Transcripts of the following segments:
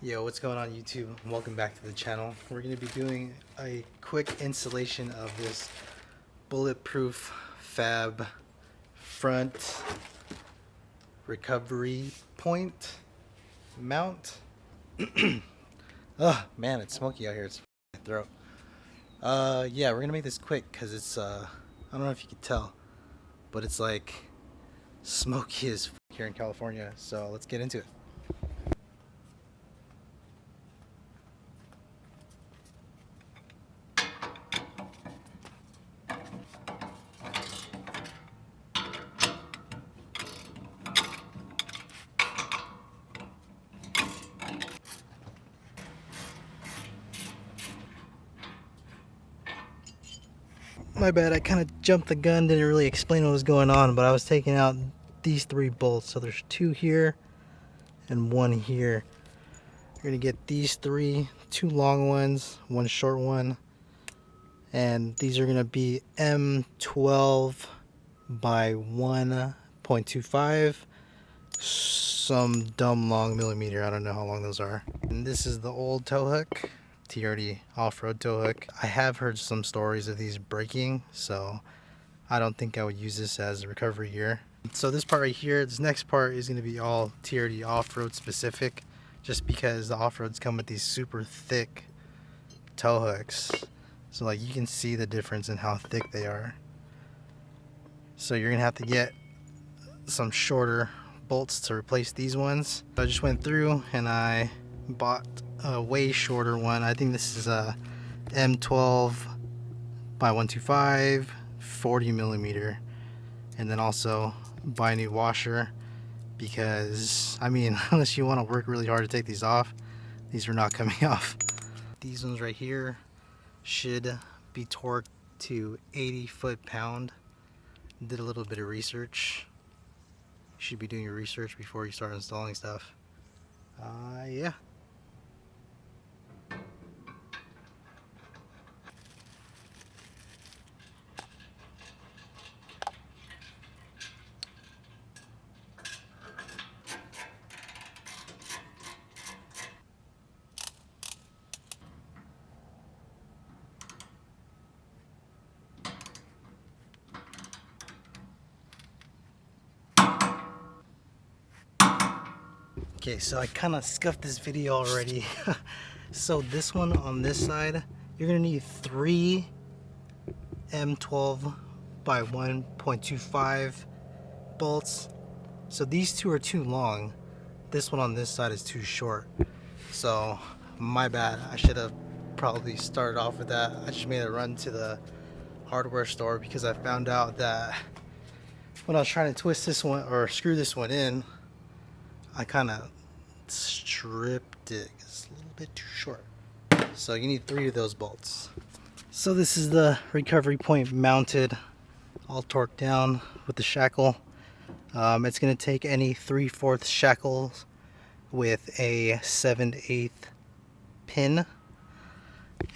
Yo, what's going on YouTube? Welcome back to the channel. We're going to be doing a quick installation of this Bullet Proof Fab front recovery point mount. Oh man, it's smoky out here. It's my throat. Yeah, we're going to make this quick because it's I don't know if you can tell, but it's like smoky as here in California. So let's get into it. My bad, I kind of jumped the gun, didn't really explain what was going on, but I was taking out these three bolts. So there's two here and one here. You're gonna get these two long ones, one short one, and these are gonna be M12 by 1.25, some dumb long millimeter. I don't know how long those are. And this is the old tow hook, TRD off-road tow hook. I have heard some stories of these breaking, so I don't think I would use this as a recovery gear. So this part right here, this next part is going to be all TRD off-road specific, just because the off-roads come with these super thick tow hooks. So like you can see the difference in how thick they are. So you're going to have to get some shorter bolts to replace these ones. So I just went through and I bought a way shorter one. I think this is a M12 by 125, 40 millimeter, and then also buy a new washer because I mean unless you want to work really hard to take these off, these are not coming off. These ones right here should be torqued to 80 foot-pound. Did a little bit of research. You should be doing your research before you start installing stuff. Yeah. Okay, so I kind of scuffed this video already. So this one on this side, you're gonna need 3 M12 by 1.25 bolts. So these two are too long. This one on this side is too short. So my bad, I should have probably started off with that. I just made a run to the hardware store because I found out that when I was trying to twist this one or screw this one in, I kind of stripped it. It's a little bit too short. So you need 3 of those bolts. So this is the recovery point mounted, all torqued down with the shackle. It's going to take any 3/4 shackles with a 7/8 pin.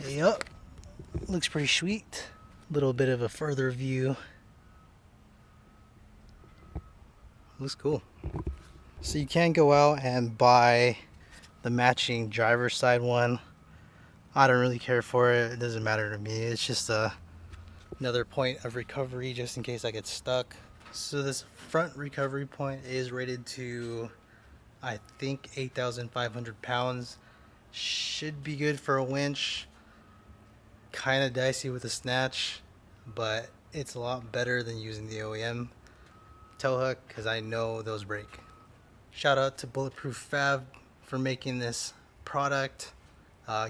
Yep, looks pretty sweet. Little bit of a further view. Looks cool. So you can go out and buy the matching driver's side one. I don't really care for it. It doesn't matter to me. It's just another point of recovery just in case I get stuck. So this front recovery point is rated to, I think, 8,500 pounds. Should be good for a winch. Kind of dicey with a snatch, but it's a lot better than using the OEM tow hook because I know those break. Shout out to Bullet Proof Fab for making this product.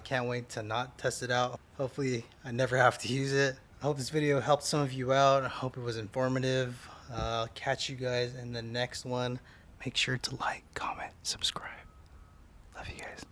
Can't wait to not test it out. Hopefully I never have to use it. I hope this video helped some of you out. I hope it was informative. I'll catch you guys in the next one. Make sure to like, comment, subscribe. Love you guys.